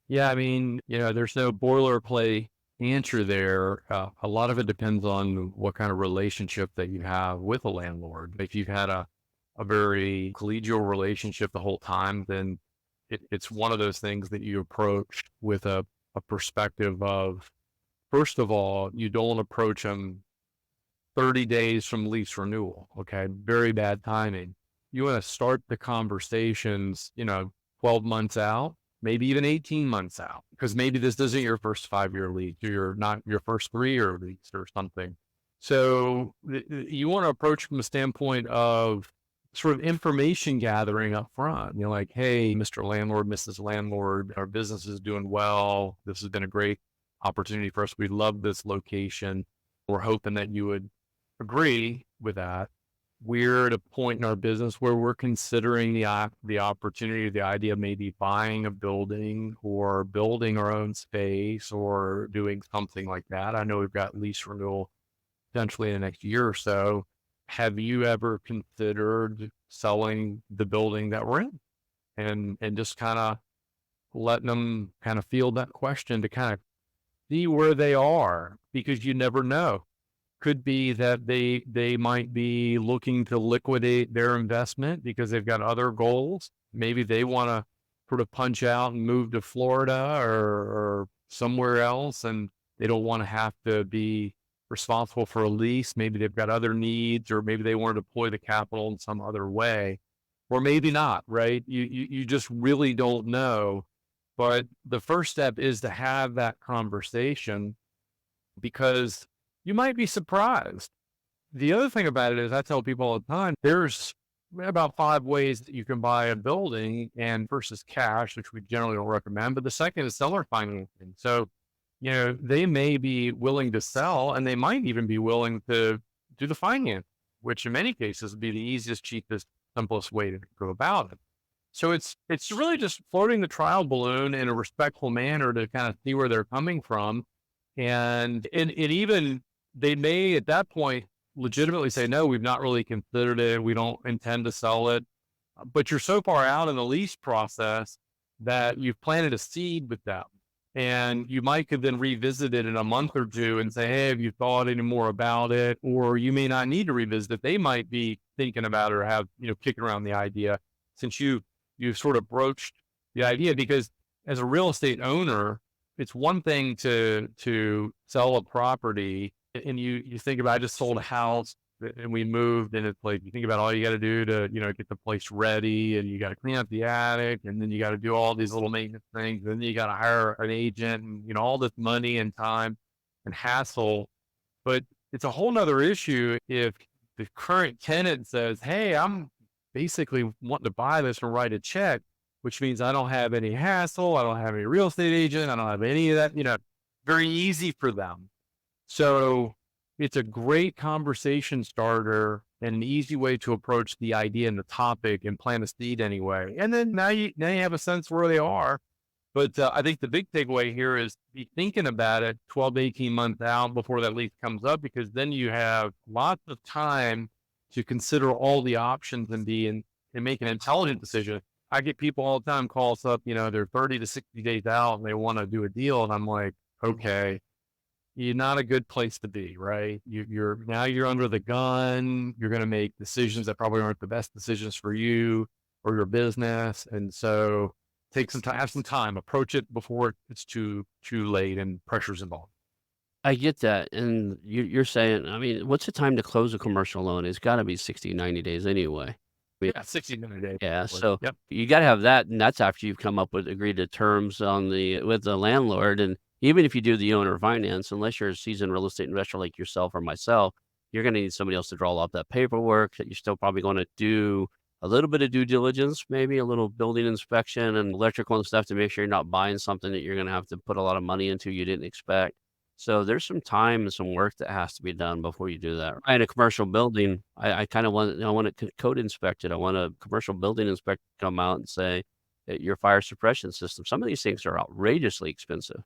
Yeah, I mean, there's no boilerplate answer there. A lot of it depends on what kind of relationship that you have with a landlord. If you've had a very collegial relationship the whole time, then it's one of those things that you approach with a perspective of, first of all, you don't approach them 30 days from lease renewal. Okay. Very bad timing. You want to start the conversations, 12 months out, maybe even 18 months out, because maybe this isn't your first 5-year lease, or not your first 3-year lease or something. So you want to approach from the standpoint of sort of information gathering up front. You know, like, hey, Mr. Landlord, Mrs. Landlord, our business is doing well. This has been a great opportunity for us. We love this location. We're hoping that you would agree with that. We're at a point in our business where we're considering the opportunity, the idea of maybe buying a building or building our own space or doing something like that. I know we've got lease renewal potentially in the next year or so. Have you ever considered selling the building that we're in? And just kind of letting them kind of field that question to kind of see where they are, because you never know. Could be that they might be looking to liquidate their investment because they've got other goals. Maybe they want to sort of punch out and move to Florida or somewhere else, and they don't want to have to be responsible for a lease. Maybe they've got other needs, or maybe they want to deploy the capital in some other way, or maybe not, right? You just really don't know. But the first step is to have that conversation, because you might be surprised. The other thing about it is, I tell people all the time, there's about 5 ways that you can buy a building, and versus cash, which we generally don't recommend. But the second is seller financing. So, you know, they may be willing to sell, and they might even be willing to do the finance, which in many cases would be the easiest, cheapest, simplest way to go about it. So it's really just floating the trial balloon in a respectful manner to kind of see where they're coming from. And even they may at that point legitimately say, no, we've not really considered it. We don't intend to sell it. But you're so far out in the lease process that you've planted a seed with them. And you might could then revisit it in a month or two and say, hey, have you thought any more about it? Or you may not need to revisit it. They might be thinking about it or have, you know, kicking around the idea, since you've sort of broached the idea. Because as a real estate owner, it's one thing to sell a property, and you think about, I just sold a house and we moved, and it's like, you think about all you got to do to, you know, get the place ready, and you got to clean up the attic, and then you got to do all these little maintenance things. And then you got to hire an agent, and, you know, all this money and time and hassle. But it's a whole nother issue if the current tenant says, hey, I'm basically wanting to buy this and write a check, which means I don't have any hassle. I don't have any real estate agent. I don't have any of that, you know, very easy for them. So it's a great conversation starter and an easy way to approach the idea and the topic and plant a seed anyway. And then now you have a sense where they are. But I think the big takeaway here is be thinking about it 12 to 18 months out before that lease comes up, because then you have lots of time to consider all the options and make an intelligent decision. I get people all the time call us up, you know, they're 30 to 60 days out and they want to do a deal. And I'm like, okay, you're not a good place to be, right? You're now you're under the gun. You're going to make decisions that probably aren't the best decisions for you or your business. And so take some time, have some time, approach it before it's too late and pressure's involved. I get that. And you're saying, I mean, what's the time to close a commercial loan? It's got to be 60, 90 days anyway. Yeah, 60-minute day. Yeah. Probably. So Yep. you got to have that. And that's after you've come up with agreed to terms with the landlord. And even if you do the owner finance, unless you're a seasoned real estate investor like yourself or myself, you're going to need somebody else to draw up that paperwork. That you're still probably going to do a little bit of due diligence, maybe a little building inspection and electrical and stuff to make sure you're not buying something that you're going to have to put a lot of money into you didn't expect. So there's some time and some work that has to be done before you do that. In a commercial building, I kind of want it code inspected. I want a commercial building inspector to come out and say that your fire suppression system. Some of these things are outrageously expensive,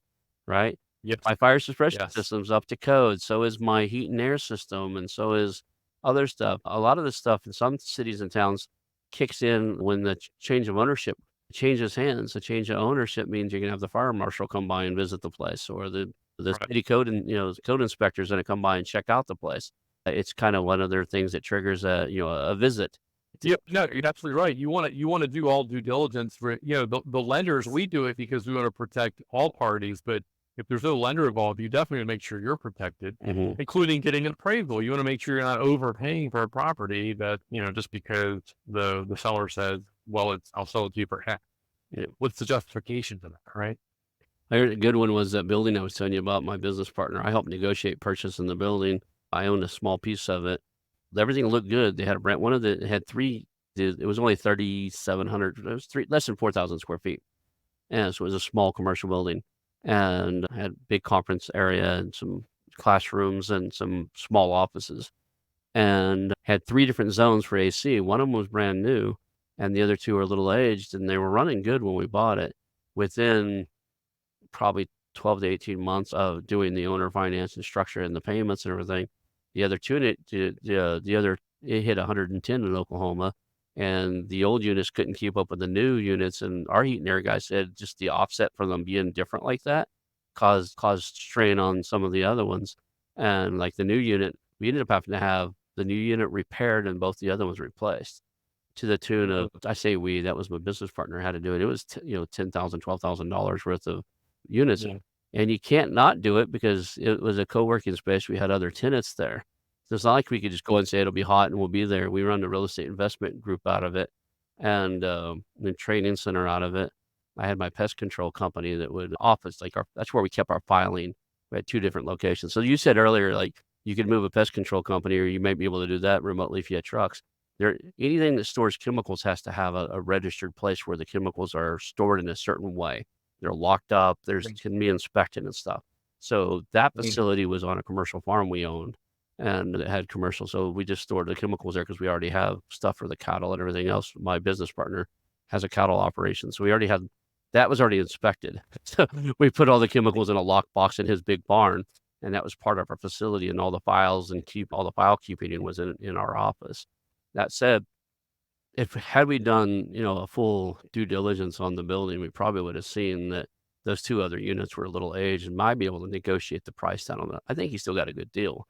right? Yes. My fire suppression Yes. system's up to code. So is my heat and air system, and so is other stuff. A lot of this stuff in some cities and towns kicks in when the change of ownership changes hands. The change of ownership means you're gonna have the fire marshal come by and visit the place, or the Right. city code and, you know, code inspector's gonna come by and check out the place. It's kind of one of their things that triggers a visit. Yep. No, you're absolutely right. You want to do all due diligence for, you know, the lenders. We do it because we want to protect all parties. But if there's no lender involved, you definitely want to make sure you're protected, Mhm. including getting an appraisal. You want to make sure you're not overpaying for a property that, you know, just because the seller says, well, I'll sell it to you for half. Yeah. What's the justification for that, right? I heard a good one was that building I was telling you about, my business partner. I helped negotiate purchasing the building. I owned a small piece of it. Everything looked good. They had a brand, one of the, it had three, it was only 3,700, it was less than 4,000 square feet. And so it was a small commercial building and had big conference area and some classrooms and some small offices, and had three different zones for AC. One of them was brand new and the other two were a little aged, and they were running good when we bought it. Within probably 12 to 18 months of doing the owner finance and structure and the payments and everything, the other two, it hit 110 in Oklahoma, and the old units couldn't keep up with the new units. And our heat and air guy said just the offset from them being different like that caused strain on some of the other ones. And like the new unit, we ended up having to have the new unit repaired and both the other ones replaced to the tune of, I say we, that was my business partner had to do it. It was, $10,000, $12,000 worth of units. Yeah. And you can't not do it because it was a co-working space. We had other tenants there. So it's not like we could just go and say it'll be hot and we'll be there. We run the real estate investment group out of it and the training center out of it. I had my pest control company that would office, that's where we kept our filing. We had two different locations. So you said earlier, like you could move a pest control company, or you might be able to do that remotely if you had trucks. Anything that stores chemicals has to have a registered place where the chemicals are stored in a certain way. They're locked up. Can be inspected and stuff. So that facility was on a commercial farm we owned, and it had commercial. So we just stored the chemicals there because we already have stuff for the cattle and everything else. My business partner has a cattle operation, so we already had that was already inspected. So we put all the chemicals in a lockbox in his big barn, and that was part of our facility. And all the files and all the file keeping was in our office. That said, had we done, a full due diligence on the building, we probably would have seen that those two other units were a little aged and might be able to negotiate the price down on that. I think he still got a good deal.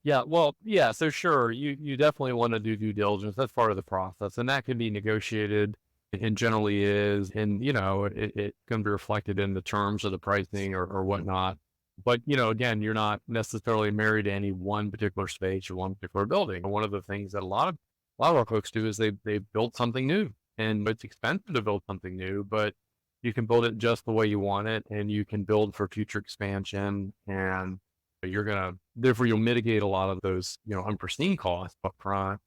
Yeah, well, yeah, so sure, you definitely want to do due diligence. That's part of the process, and that can be negotiated and generally is, and it can be reflected in the terms of the pricing or whatnot. But again, you're not necessarily married to any one particular space or one particular building. One of the things that a lot of our folks do is they build something new, and it's expensive to build something new, but you can build it just the way you want it, and you can build for future expansion, and therefore you'll mitigate a lot of those, unforeseen costs up front.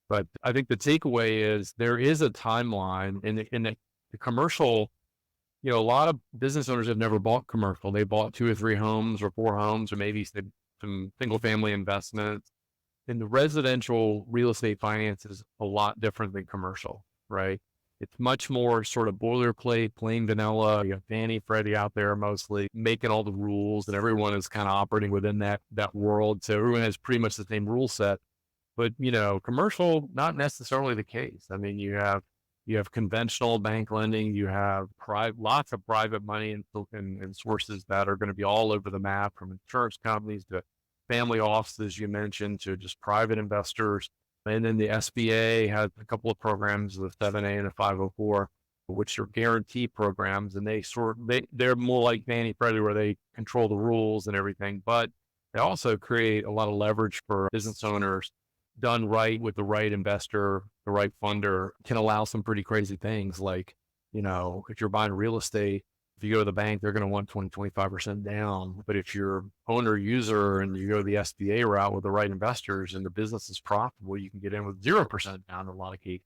But I think the takeaway is there is a timeline in the commercial. A lot of business owners have never bought commercial. They bought 2 or 3 homes or 4 homes, or maybe some single family investments. And the residential real estate finance is a lot different than commercial, right? It's much more sort of boilerplate, plain vanilla. You have Fannie, Freddie out there mostly making all the rules, and everyone is kind of operating within that world. So everyone has pretty much the same rule set. But commercial, not necessarily the case. I mean, you have conventional bank lending, you have lots of private money and sources that are going to be all over the map, from insurance companies to family offices, you mentioned, to just private investors. And then the SBA has a couple of programs, the 7A and the 504, which are guarantee programs. And they're more like Fannie Freddie, where they control the rules and everything, but they also create a lot of leverage for business owners. Done right with the right investor, the right funder, can allow some pretty crazy things. Like, if you're buying real estate, if you go to the bank, they're going to want 20, 25% down. But if you're owner user and you go the SBA route with the right investors and the business is profitable, you can get in with 0% down in a lot of cases.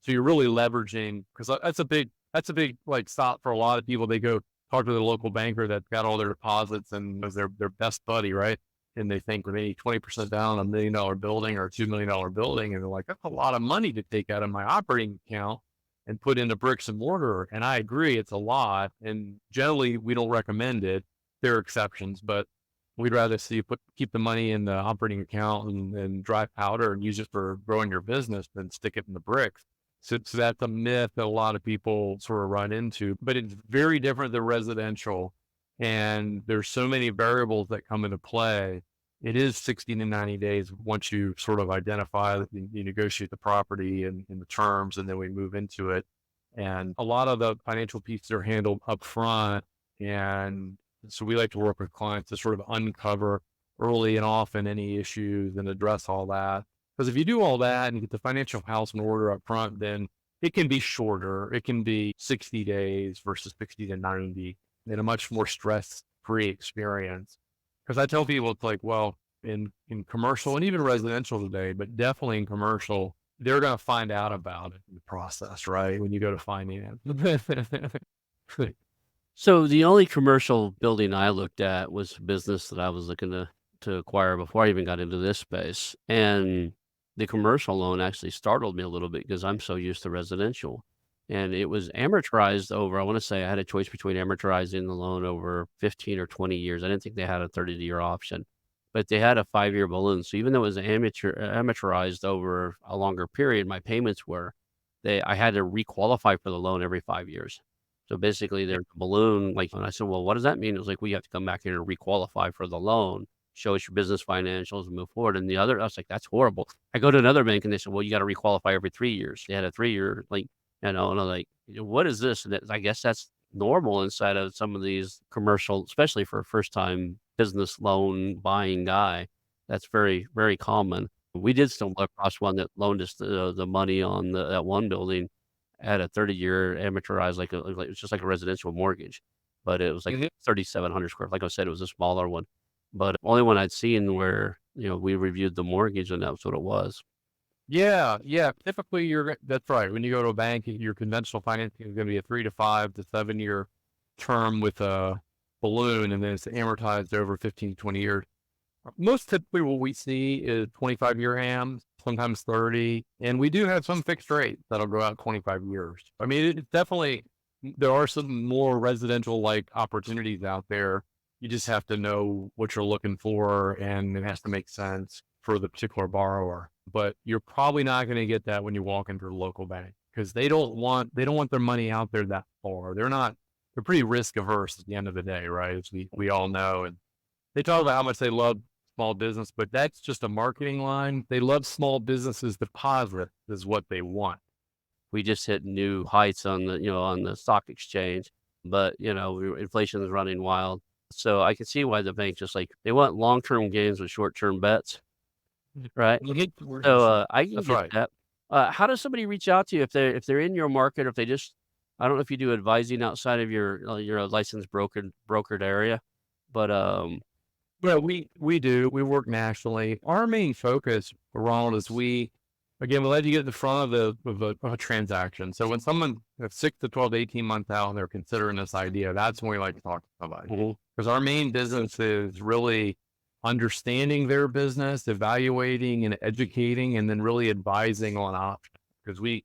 So you're really leveraging, because that's a big like stop for a lot of people. They go talk to the local banker that's got all their deposits and was their best buddy, right? And they think with any 20% down on $1 million building or $2 million building, and they're like, that's a lot of money to take out of my operating account and put into bricks and mortar. And I agree, it's a lot. And generally, we don't recommend it. There are exceptions, but we'd rather see you keep the money in the operating account and dry powder and use it for growing your business than stick it in the bricks. So that's a myth that a lot of people sort of run into, but it's very different than residential. And there's so many variables that come into play. It is 60 to 90 days once you sort of identify that you negotiate the property and the terms, and then we move into it. And a lot of the financial pieces are handled up front. And so we like to work with clients to sort of uncover early and often any issues and address all that. Because if you do all that and you get the financial house in order up front, then it can be shorter. It can be 60 days versus 60 to 90. In a much more stress-free experience. Because I tell people, it's like, well, in commercial and even residential today, but definitely in commercial, they're going to find out about it in the process, right? When you go to finance. So the only commercial building I looked at was a business that I was looking to acquire before I even got into this space. And the commercial loan actually startled me a little bit because I'm so used to residential. And it was amortized over, I want to say I had a choice between amortizing the loan over 15 or 20 years. I didn't think they had a 30-year option, but they had a 5-year balloon. So even though it was amortized over a longer period, my payments were, I had to requalify for the loan every 5 years. So basically there's a balloon, like, and I said, "Well, what does that mean?" It was like, "We have to come back here and requalify for the loan, show us your business financials and move forward." And I was like, "That's horrible." I go to another bank and they said, "Well, you got to requalify every 3 years." They had a 3-year, like, and I'm like, "What is this?" And I guess that's normal inside of some of these commercial, especially for a first time business loan buying guy. That's very, very common. We did stumble across one that loaned us the money on that one building had a 30-year amortized, like it's just like a residential mortgage, but it was like Mhm. 3,700 square. Like I said, it was a smaller one, but only one I'd seen where, we reviewed the mortgage and that was what it was. Yeah, yeah. Typically, that's right. When you go to a bank, your conventional financing is going to be a 3 to 5 to 7 year term with a balloon, and then it's amortized over 15 to 20 years. Most typically, what we see is 25-year AMs, sometimes 30, and we do have some fixed rates that'll go out 25 years. I mean, it's definitely there are some more residential like opportunities out there. You just have to know what you're looking for, and it has to make sense for the particular borrower. But you're probably not going to get that when you walk into a local bank because they don't want their money out there that far. They're pretty risk averse at the end of the day, right? As we all know, and they talk about how much they love small business, but that's just a marketing line. They love small businesses. Deposit is what they want. We just hit new heights on the stock exchange, but inflation is running wild. So I can see why the bank just like they want long-term gains with short-term bets, right? You hate the word So, issue. I can That's get right. that. How does somebody reach out to you if they're in your market or if they just I don't know if you do advising outside of your licensed brokered area, but, Well, we do. We work nationally. Our main focus, Ronald, is we let you get in the front of a transaction. So when someone that's 6 to 12 to 18 months out and they're considering this idea, that's when we like to talk to somebody. mhm, Because our main business is really understanding their business, evaluating and educating, and then really advising on options. Because we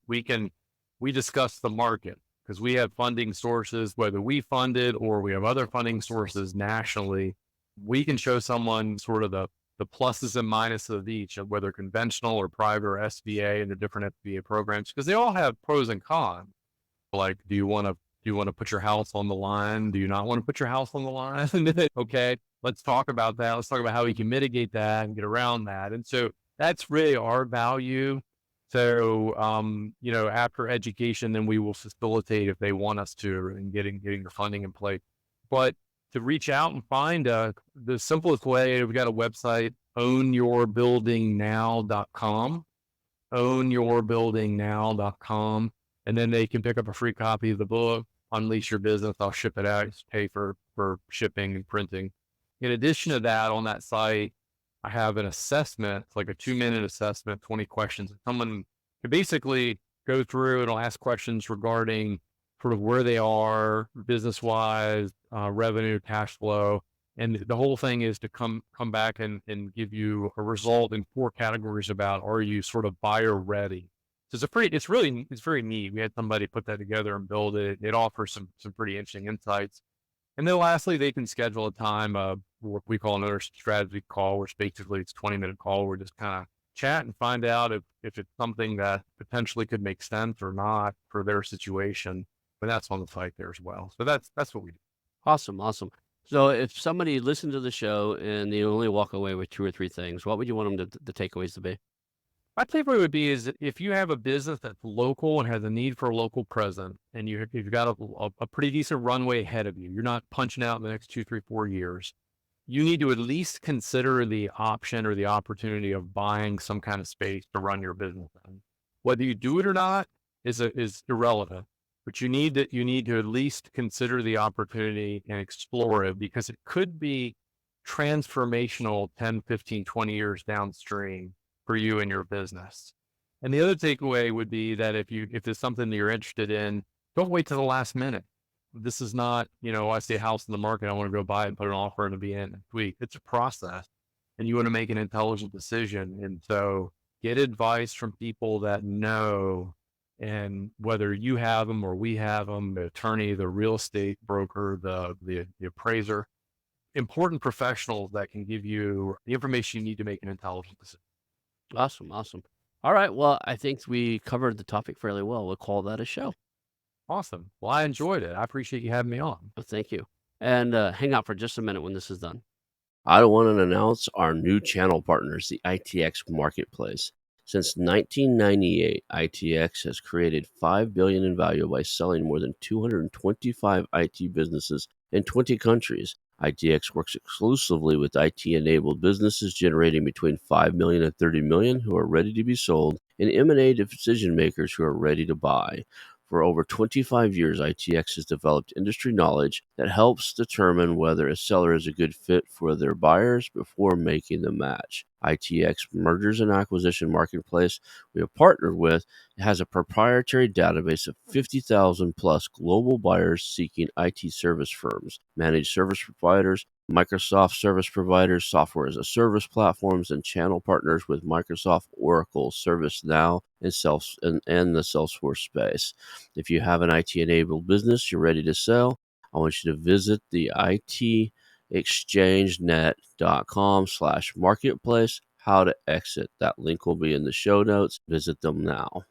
discuss the market because we have funding sources, whether we fund it or we have other funding sources nationally. We can show someone sort of the pluses and minuses of each, of whether conventional or private or SBA and the different SBA programs, because they all have pros and cons. Like, do you want to put your house on the line? Do you not want to put your house on the line? Okay, let's talk about that. Let's talk about how we can mitigate that and get around that. And so that's really our value. So, after education, then we will facilitate if they want us to in getting the funding in place. But to reach out and find the simplest way, we've got a website, ownyourbuildingnow.com, ownyourbuildingnow.com. And then they can pick up a free copy of the book, Unlease Your Business. I'll ship it out, just pay for shipping and printing. In addition to that, on that site, I have an assessment, it's like a 2-minute assessment, 20 questions. Someone can basically go through and I'll ask questions regarding sort of where they are business wise, revenue, cash flow. And the whole thing is to come back and give you a result in 4 categories about, are you sort of buyer ready? So it's very neat. We had somebody put that together and build it. It offers some pretty interesting insights. And then lastly, they can schedule a time, what we call another strategy call, which basically it's a 20-minute call. We're just kind of chat and find out if it's something that potentially could make sense or not for their situation. But that's on the site there as well. So that's what we do. awesome, awesome. So if somebody listened to the show and they only walk away with 2 or 3 things, what would you want them the takeaways to be? My takeaway would be is that if you have a business that's local and has a need for a local presence, and you've got a pretty decent runway ahead of you, you're not punching out in the next 2, 3, 4 years. You need to at least consider the option or the opportunity of buying some kind of space to run your business in. Whether you do it or not is irrelevant, but you need to at least consider the opportunity and explore it because it could be transformational 10, 15, 20 years downstream for you and your business. And the other takeaway would be that if there's something that you're interested in, don't wait to the last minute. This is not, I see a house in the market, I want to go buy it and put an offer in to be in next week. It's a process and you want to make an intelligent decision. And so get advice from people that know, and whether you have them or we have them, the attorney, the real estate broker, the appraiser, important professionals that can give you the information you need to make an intelligent decision. Awesome. Awesome. All right. Well, I think we covered the topic fairly well. We'll call that a show. Awesome. Well, I enjoyed it. I appreciate you having me on. Well, thank you. And hang out for just a minute when this is done. I want to announce our new channel partners, the ITX Marketplace. Since 1998, ITX has created $5 billion in value by selling more than 225 IT businesses in 20 countries. ITX works exclusively with IT-enabled businesses generating between $5 million and $30 million who are ready to be sold, and M&A decision makers who are ready to buy. For over 25 years, ITX has developed industry knowledge that helps determine whether a seller is a good fit for their buyers before making the match. ITX Mergers and Acquisition Marketplace we have partnered with has a proprietary database of 50,000 plus global buyers seeking IT service firms, managed service providers, Microsoft service providers, software as a service platforms, and channel partners with Microsoft, Oracle, ServiceNow, and the Salesforce space. If you have an IT-enabled business you're ready to sell, I want you to visit the itexchangenet.com/marketplace, how to exit. That link will be in the show notes. Visit them now.